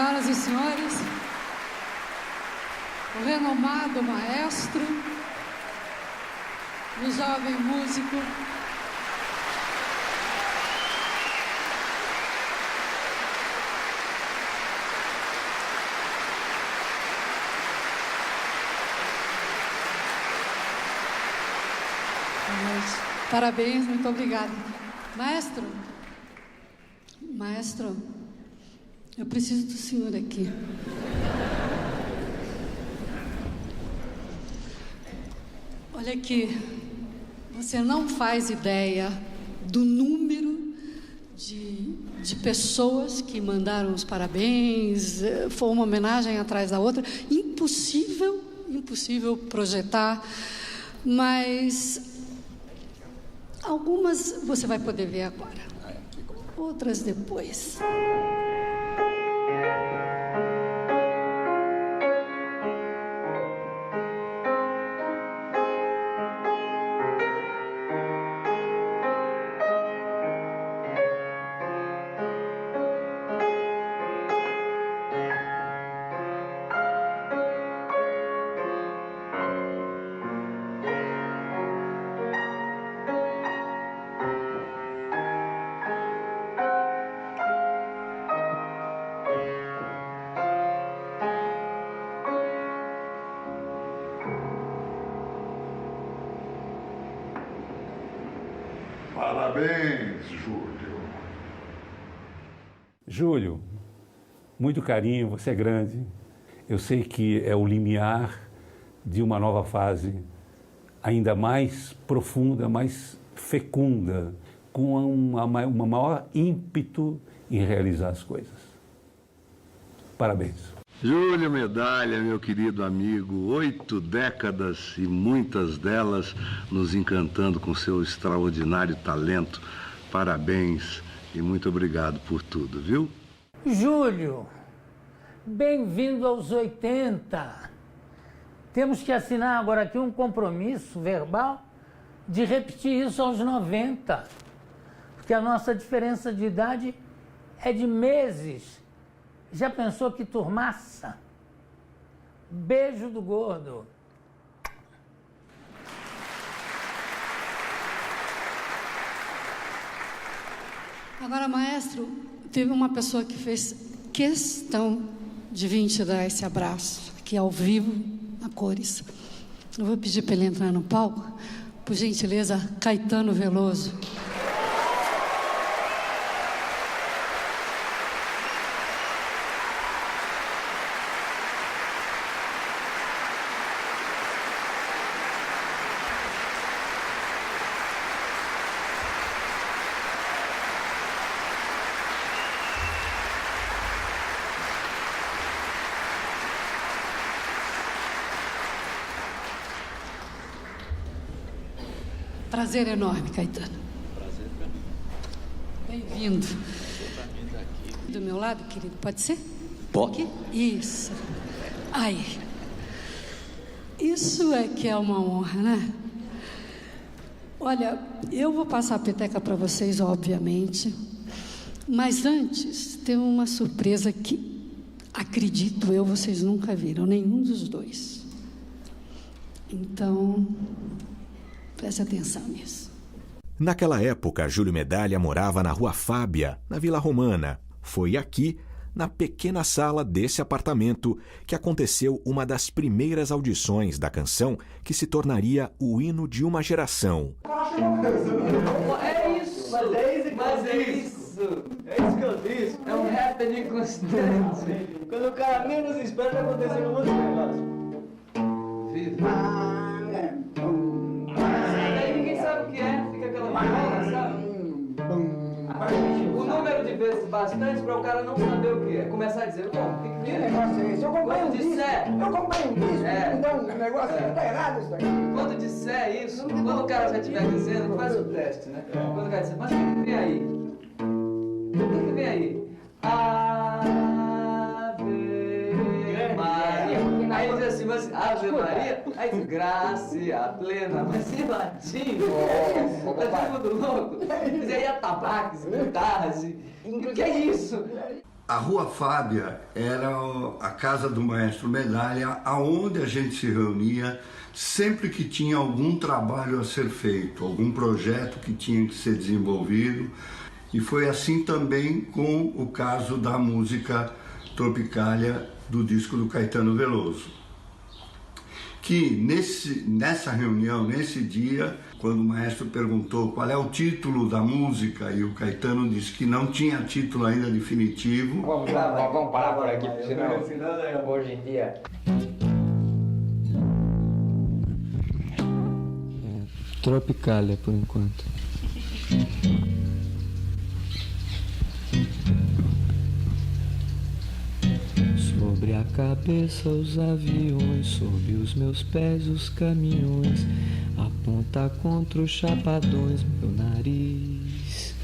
Senhoras e senhores, o renomado maestro e o jovem músico parabéns, muito obrigada. Maestro, eu preciso do senhor aqui. Olha aqui, você não faz ideia do número de pessoas que mandaram os parabéns, foi uma homenagem atrás da outra, impossível projetar, mas algumas você vai poder ver agora, outras depois. Parabéns, Júlio. Júlio, muito carinho, você é grande. Eu sei que é o limiar de uma nova fase, ainda mais profunda, mais fecunda, com uma maior ímpeto em realizar as coisas. Parabéns. Júlio Medalha, meu querido amigo, 8 décadas e muitas delas nos encantando com seu extraordinário talento. Parabéns e muito obrigado por tudo, viu? Júlio, bem-vindo aos 80. Temos que assinar agora aqui um compromisso verbal de repetir isso aos 90, porque a nossa diferença de idade é de meses. Já pensou que turmaça? Beijo do gordo. Agora, maestro, teve uma pessoa que fez questão de vir te dar esse abraço, aqui ao vivo, a cores. Eu vou pedir para ele entrar no palco, por gentileza, Caetano Veloso. Prazer enorme, Caetano. Prazer para mim. Bem-vindo. Do meu lado, querido, pode ser? Pode. Isso. Aí. Isso é que é uma honra, né? Olha, eu vou passar a peteca para vocês, obviamente. Mas antes, tem uma surpresa que, acredito eu, vocês nunca viram, nenhum dos dois. Então, preste atenção nisso. Naquela época, Júlio Medalha morava na Rua Fábia, na Vila Romana. Foi aqui, na pequena sala desse apartamento, que aconteceu uma das primeiras audições da canção que se tornaria o hino de uma geração. É isso! Mas é isso que eu disse. É um happening constante. Quando o cara menos espera, vai acontecer um monte de negócio. Viva! O número de vezes bastante para o cara não saber o que é. Começar a dizer, bom, o que negócio é esse? Eu comprei um disco. Eu comprei um disco. Então, o negócio tá errado isso daqui. Quando disser isso, quando o cara já estiver dizendo, faz o teste, né? Quando o cara disser, mas o que vem aí? O que vem aí? Ave Maria. Aí diz assim, mas Ave Maria, aí diz, graça plena, mas em latim, tá tudo louco. Mas aí atabaques, guitarras, o que é isso? A Rua Fábia era a casa do maestro Medalha, aonde a gente se reunia sempre que tinha algum trabalho a ser feito, algum projeto que tinha que ser desenvolvido. E foi assim também com o caso da música Tropicália do disco do Caetano Veloso. Que nessa reunião, nesse dia, quando o maestro perguntou qual é o título da música e o Caetano disse que não tinha título ainda definitivo. Vamos parar por aqui, senão hoje em dia... Tropicália, por enquanto. Sobre a cabeça os aviões, sob os meus pés os caminhões, aponta contra os chapadões meu nariz.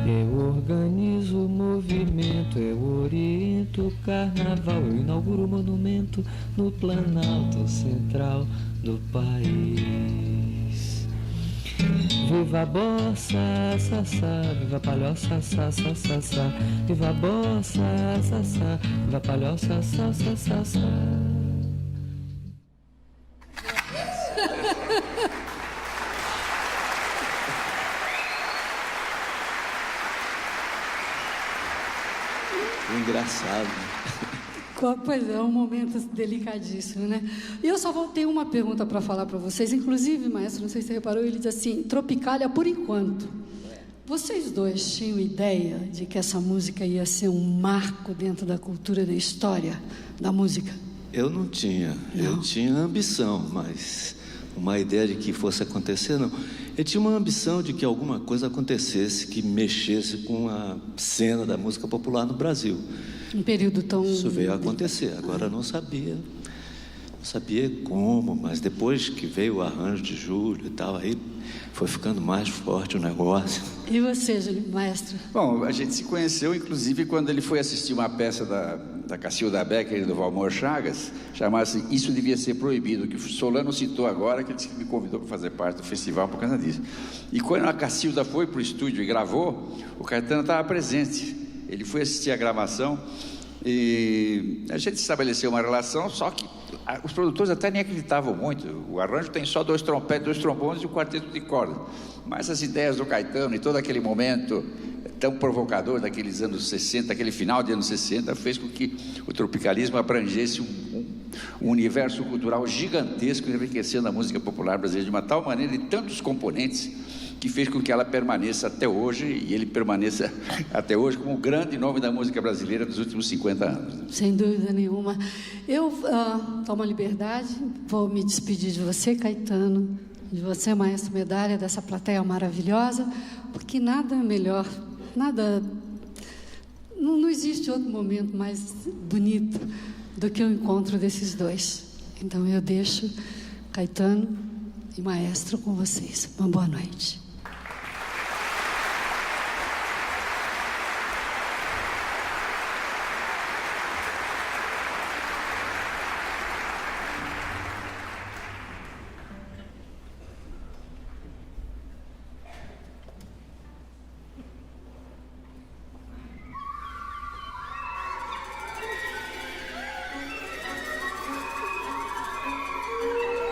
Eu organizo o movimento, eu oriento o carnaval, eu inauguro o monumento no Planalto Central do país. Viva a bossa, sassá, viva a palhoça, sassá, sassá, viva a bossa, sassá, viva a palhoça, sassá, sassá. Engraçado. Pois é, um momento delicadíssimo, né? E eu só ter uma pergunta para falar para vocês. Inclusive, maestro, não sei se você reparou, ele diz assim, Tropicália por enquanto. Vocês dois tinham ideia de que essa música ia ser um marco dentro da cultura, da história da música? Eu não tinha. Não. Eu tinha ambição, mas uma ideia de que fosse acontecer, não. Eu tinha uma ambição de que alguma coisa acontecesse que mexesse com a cena da música popular no Brasil. Um período tão... Isso veio a acontecer, agora eu não sabia como, mas depois que veio o arranjo de Júlio e tal, aí foi ficando mais forte o negócio. E você, Júlio, maestro? Bom, a gente se conheceu, inclusive, quando ele foi assistir uma peça da Cacilda Becker e do Valmor Chagas, chamada-se Isso Devia Ser Proibido, que o Solano citou agora, que ele me convidou para fazer parte do festival por causa disso. E quando a Cacilda foi para o estúdio e gravou, o Caetano estava presente. Ele foi assistir a gravação e a gente estabeleceu uma relação, só que os produtores até nem acreditavam muito. O arranjo tem só 2 trompetes, 2 trombones e um quarteto de cordas. Mas as ideias do Caetano e todo aquele momento tão provocador daqueles anos 60, aquele final de anos 60, fez com que o tropicalismo abrangesse um universo cultural gigantesco, enriquecendo a música popular brasileira de uma tal maneira, de tantos componentes, que fez com que ela permaneça até hoje, e ele permaneça até hoje como o grande nome da música brasileira dos últimos 50 anos. Sem dúvida nenhuma. Eu tomo a liberdade, vou me despedir de você, Caetano, de você, maestro Medalha, dessa plateia maravilhosa, porque nada melhor, não existe outro momento mais bonito do que o encontro desses dois. Então eu deixo Caetano e maestro com vocês. Uma boa noite.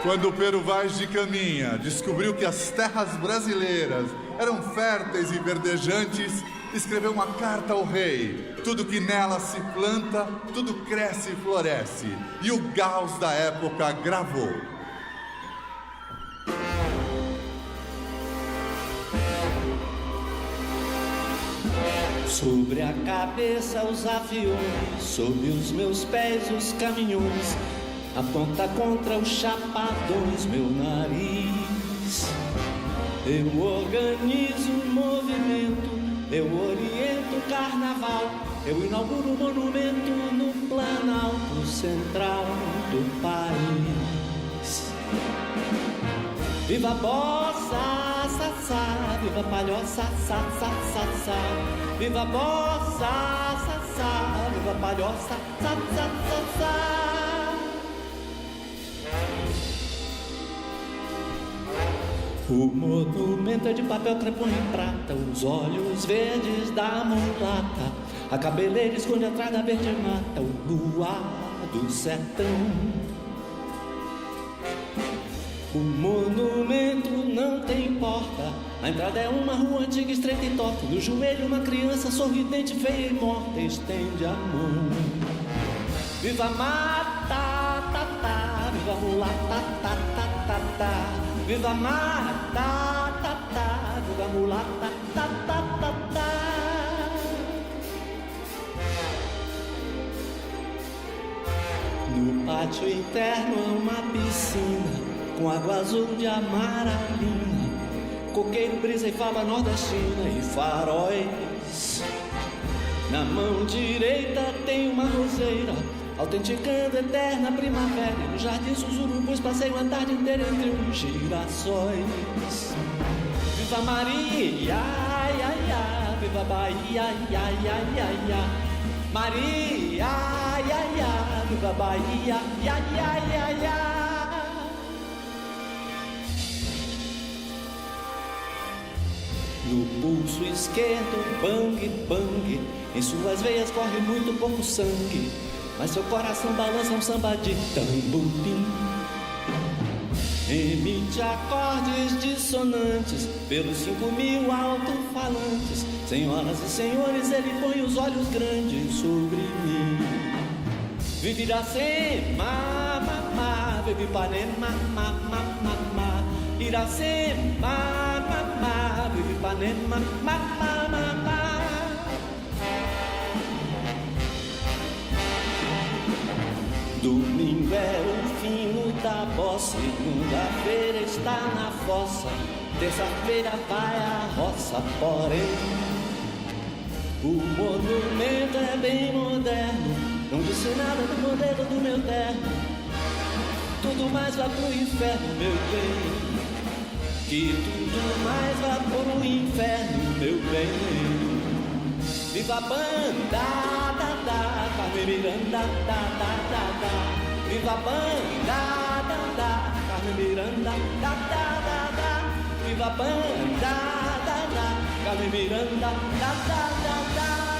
Quando Pero Vaz de Caminha descobriu que as terras brasileiras eram férteis e verdejantes, escreveu uma carta ao rei. Tudo que nela se planta, tudo cresce e floresce. E o Gauss da época gravou. Sobre a cabeça os aviões, sob os meus pés os caminhões, aponta contra os chapadões meu nariz. Eu organizo o movimento, eu oriento o carnaval, eu inauguro o monumento no Planalto Central do país. Viva a bossa, sassá, viva a palhoça, sassá, sassá, viva a bossa, sassá, viva a palhoça, sassá, sassá. O monumento é de papel crepom em prata, os olhos verdes da mulata, A cabeleira esconde atrás da verde mata o luar do sertão. O monumento não tem porta. A entrada é uma rua antiga, estreita e torta. No joelho uma criança sorridente, feia e morta, estende a mão. Viva a mata, tá, tá. Viva a mulata, tá, tá, tá, tá. Viva a mata, tá, tá. Viva a mulata, tá, tá, tá, tá. No pátio interno há uma piscina com água azul de amaralina, coqueiro, brisa e fava nordestina e faróis. Na mão direita tem uma roseira, autenticando a eterna primavera. No jardim os urubus passeiam a tarde inteira entre os girassóis. Viva Maria, ai, ai, ai. Viva Bahia, ai, ai, ai, ai. Maria, ai, ai, ai. Viva Bahia, ai, ai, ai, ai. No pulso esquerdo, bang, bang. Em suas veias corre muito pouco sangue, mas seu coração balança um samba de tamborim. Emite acordes dissonantes pelos 5.000 alto-falantes. Senhoras e senhores, ele põe os olhos grandes sobre mim. Vive Iracema, mamá. Vive Ipanema, mamá, mamá. Iracema, mamá. Vive Ipanema, mamá, mamá. Domingo é o fino da bossa, segunda-feira está na fossa, terça-feira vai à roça, porém o monumento é bem moderno, não disse nada do modelo do meu terno, tudo mais vai pro inferno, meu bem, que tudo mais vai pro inferno, meu bem. Viva a banda, da, da, Carmen Miranda, da, da, da, da. Viva a banda, da, da, Carmen Miranda, da, da, da, da. Viva a banda, da, da, Carmen Miranda, da, da, da, da.